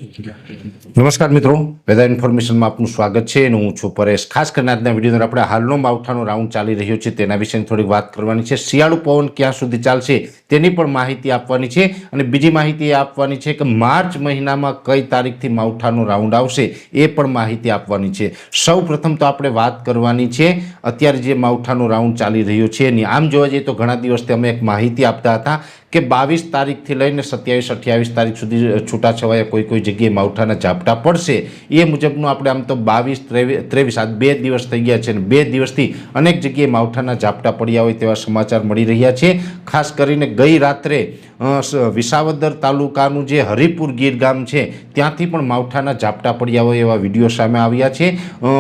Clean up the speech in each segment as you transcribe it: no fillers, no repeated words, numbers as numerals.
નમસ્કાર મિત્રો, વેધર ઇન્ફોર્મેશનમાં આપનું સ્વાગત છે અને હું છું પરેશ। ખાસ કરીને આજના વિડીયોની અંદર આપણે હાલનો માવઠાનો રાઉન્ડ ચાલી રહ્યો છે તેના વિશેની થોડીક વાત કરવાની છે। શિયાળુ પવન ક્યાં સુધી ચાલશે તેની પણ માહિતી આપવાની છે અને બીજી માહિતી એ આપવાની છે કે માર્ચ મહિનામાં કઈ તારીખથી માવઠાનો રાઉન્ડ આવશે એ પણ માહિતી આપવાની છે। સૌ પ્રથમ તો આપણે વાત કરવાની છે અત્યારે જે માવઠાનો રાઉન્ડ ચાલી રહ્યો છે એની। આમ જોવા જઈએ તો ઘણા દિવસથી અમે એક માહિતી આપતા હતા કે 22 તારીખથી લઈને 27-28 તારીખ સુધી છૂટાછવાયા કોઈ જગ્યાએ માવઠાના ઝાપટા પડશે। એ મુજબનું આપણે આમ તો 22-23 આ 2 દિવસ થઈ ગયા છે અને 2 દિવસથી અનેક જગ્યાએ માવઠાના ઝાપટા પડ્યા હોય તેવા સમાચાર મળી રહ્યા છે। ખાસ કરીને ગઈ રાત્રે વિસાવદર તાલુકાનું જે હરિપુર ગીર ગામ છે ત્યાંથી પણ માવઠાના ઝાપટા પડ્યા હોય એવા વિડીયો સામે આવ્યા છે।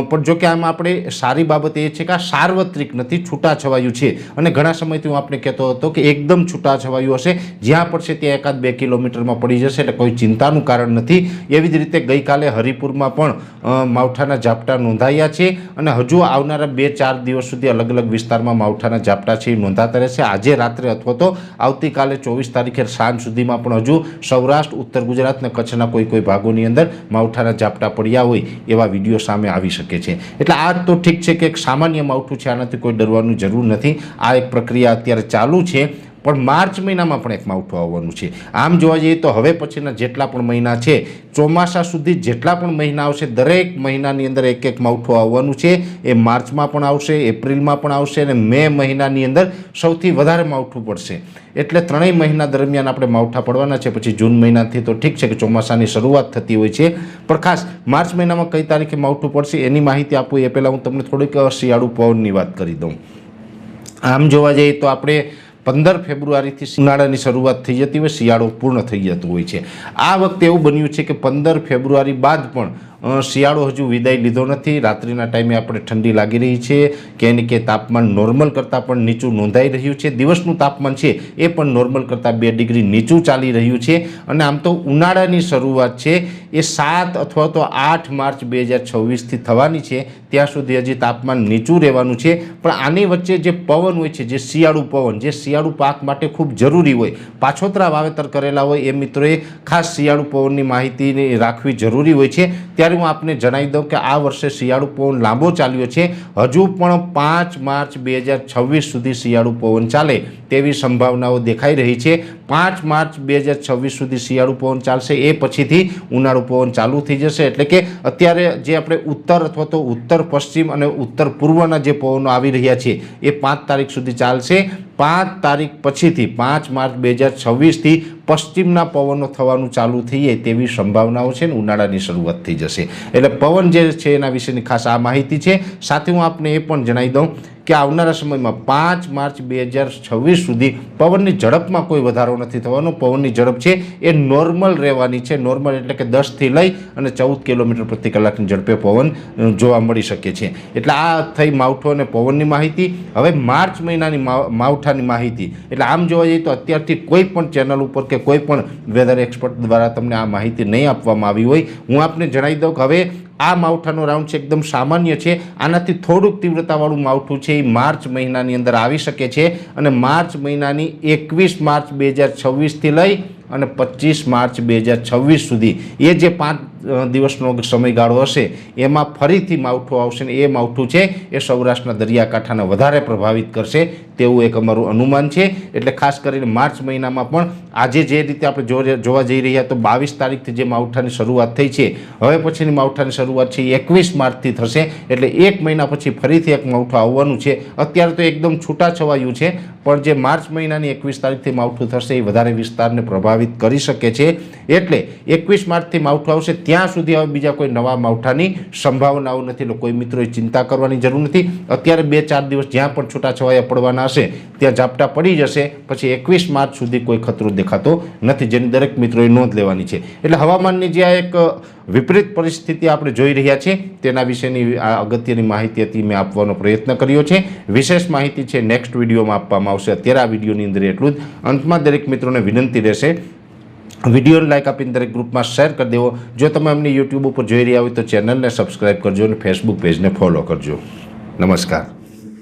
પણ જોકે આમાં આપણે સારી બાબત એ છે કે આ સાર્વત્રિક નથી, છૂટાછવાયું છે અને ઘણા સમયથી હું આપણે કહેતો હતો કે એકદમ છૂટાછવાયું હશે, જ્યાં પડશે ત્યાં 1-2 કિલોમીટરમાં પડી જશે એટલે કોઈ ચિંતાનું કારણ નથી। એવી જ રીતે ગઈકાલે હરિપુરમાં પણ માવઠાના ઝાપટા નોંધાયા છે અને હજુ આવનારા 2-4 દિવસ સુધી અલગ અલગ વિસ્તારમાં માવઠાના ઝાપટા છે એ નોંધાતા રહેશે। આજે રાત્રે અથવા તો આવતીકાલે 24 તારીખે સાંજ સુધીમાં પણ હજુ સૌરાષ્ટ્ર, ઉત્તર ગુજરાત અને કચ્છના કોઈ ભાગોની અંદર માવઠાના ઝાપટા પડ્યા હોય એવા વિડીયો સામે આવી શકે છે। એટલે આ તો ઠીક છે કે એક સામાન્ય માવઠું છે, આનાથી કોઈ ડરવાની જરૂર નથી। આ એક પ્રક્રિયા અત્યારે ચાલુ છે, પણ માર્ચ મહિનામાં પણ એક માવઠું આવવાનું છે। આમ જોવા જઈએ તો હવે પછીના જેટલા પણ મહિના છે, ચોમાસા સુધી જેટલા પણ મહિના આવશે દરેક મહિનાની અંદર એક માવઠું આવવાનું છે। એ માર્ચમાં પણ આવશે, એપ્રિલમાં પણ આવશે અને મે મહિનાની અંદર સૌથી વધારે માવઠું પડશે। એટલે ત્રણેય મહિના દરમિયાન આપણે માવઠા પડવાના છે। પછી જૂન મહિનાથી તો ઠીક છે કે ચોમાસાની શરૂઆત થતી હોય છે, પણ ખાસ માર્ચ મહિનામાં કઈ તારીખે માવઠું પડશે એની માહિતી આપું એ પહેલાં હું તમને થોડીક શિયાળુ પવનની વાત કરી દઉં। આમ જોવા જઈએ તો આપણે 15 ફેબ્રુઆરીથી ઉનાળાની શરૂઆત થઈ જતી હોય, શિયાળો પૂર્ણ થઈ જતો હોય છે। આ વખતે એવું બન્યું છે કે 15 ફેબ્રુઆરી બાદ પણ શિયાળો હજુ વિદાય લીધો નથી। રાત્રિના ટાઈમે આપણે ઠંડી લાગી રહી છે કે તાપમાન નોર્મલ કરતાં પણ નીચું નોંધાઈ રહ્યું છે। દિવસનું તાપમાન છે એ પણ નોર્મલ કરતાં 2 ડિગ્રી નીચું ચાલી રહ્યું છે અને આમ તો ઉનાળાની શરૂઆત છે એ 7 અથવા તો 8 માર્ચ 2026થી થવાની છે। ત્યાં સુધી હજી તાપમાન નીચું રહેવાનું છે, પણ આની વચ્ચે જે પવન હોય છે, જે શિયાળુ પવન, જે શિયાળુ પાક માટે ખૂબ જરૂરી હોય, પાછોતરા વાવેતર કરેલા હોય એ મિત્રોએ ખાસ શિયાળુ પવનની માહિતી રાખવી જરૂરી હોય છે। ત્યારે હું આપને જણાવી દઉં કે આ વર્ષે શિયાળુ પવન લાંબો ચાલ્યો છે। હજુ પણ 5 માર્ચ 2026 સુધી શિયાળુ પવન ચાલે તેવી સંભાવનાઓ દેખાઈ રહી છે। 5 માર્ચ 2026 સુધી શિયાળુ પવન ચાલશે, એ પછીથી ઉનાળુ પવન ચાલુ થઈ જશે। એટલે કે અત્યારે જે આપણે ઉત્તર અથવા તો ઉત્તર પશ્ચિમ અને ઉત્તર પૂર્વના જે પવનો આવી રહ્યા છે એ 5 તારીખ સુધી ચાલશે। 5 તારીખ પછીથી 5 માર્ચ 2026થી પશ્ચિમના પવનો થવાનું ચાલુ થઈ જાય તેવી સંભાવનાઓ છે ને ઉનાળાની શરૂઆત થઈ જશે। એટલે પવન જે છે એના વિશેની ખાસ આ માહિતી છે। સાથે હું આપને એ પણ જણાવી દઉં કે આવનારા સમયમાં 5 માર્ચ 2026 સુધી પવનની ઝડપમાં કોઈ વધારો નથી થવાનો। પવનની ઝડપ છે એ નોર્મલ રહેવાની છે। નોર્મલ એટલે કે 10થી લઈ અને 14 કિલોમીટર પ્રતિ કલાકની ઝડપે પવન જોવા મળી શકે છે। એટલે આ થઈ માવઠું અને પવનની માહિતી। હવે માર્ચ મહિનાની માવઠાની માહિતી। એટલે આમ જોવા જઈએ તો અત્યારથી કોઈ પણ ચેનલ ઉપર કે કોઈ પણ વેધર એક્સપર્ટ દ્વારા તમને આ માહિતી નહીં આપવામાં આવી હોય। હું આપને જણાવી દઉં કે હવે આ માવઠાનો રાઉન્ડ છે એકદમ સામાન્ય છે। આનાથી થોડુંક તીવ્રતાવાળું માવઠું છે એ માર્ચ મહિનાની અંદર આવી શકે છે અને માર્ચ મહિનાની 21 માર્ચ 2026થી લઈ અને 25 માર્ચ 2026 સુધી એ જે 5 દિવસનો સમયગાળો હશે એમાં ફરીથી માવઠું આવશે ને એ માવઠું છે એ સૌરાષ્ટ્રના દરિયાકાંઠાને વધારે પ્રભાવિત કરશે તેવું એક અમારું અનુમાન છે। એટલે ખાસ કરીને માર્ચ મહિનામાં પણ આજે જે રીતે આપણે જોવા જઈ રહ્યા તો 22 તારીખથી જે માવઠાની શરૂઆત થઈ છે, હવે પછીની માવઠાની શરૂઆત છે એ 21 માર્ચથી થશે। એટલે 1 મહિના પછી ફરીથી એક માવઠું આવવાનું છે। અત્યારે તો એકદમ છૂટાછવાયું છે, પણ જે માર્ચ મહિનાની 21 તારીખથી માવઠું થશે એ વધારે વિસ્તારને પ્રભાવિત કરી શકે છે। એટલે 21 માર્ચથી માવઠું આવશે ત્યાં સુધી હવે બીજા કોઈ નવા માવઠાની સંભાવનાઓ નથી। એટલે કોઈ મિત્રોએ ચિંતા કરવાની જરૂર નથી। અત્યારે 2-4 દિવસ જ્યાં પણ છૂટાછવાયા પડવાના હશે ત્યાં ઝાપટા પડી જશે, પછી 21 માર્ચ સુધી કોઈ ખતરો દેખાતો નથી, જેની દરેક મિત્રોએ નોંધ લેવાની છે। એટલે હવામાનની જે આ એક વિપરીત પરિસ્થિતિ આપણે જોઈ રહ્યા છીએ તેના વિશેની આ અગત્યની માહિતી હતી, મેં આપવાનો પ્રયત્ન કર્યો છે। વિશેષ માહિતી છે નેક્સ્ટ વિડીયોમાં આપવામાં આવશે। અત્યારે આ વિડીયોની અંદર એટલું જ। અંતમાં દરેક મિત્રોને વિનંતી રહેશે વિડીયોને લાઇક આપીને દરેક ગ્રુપમાં શેર કરી દેવો। જો તમે અમને યુટ્યુબ ઉપર જોઈ રહ્યા હોય તો ચેનલને સબસ્ક્રાઈબ કરજો અને ફેસબુક પેજને ફોલો કરજો। નમસ્કાર।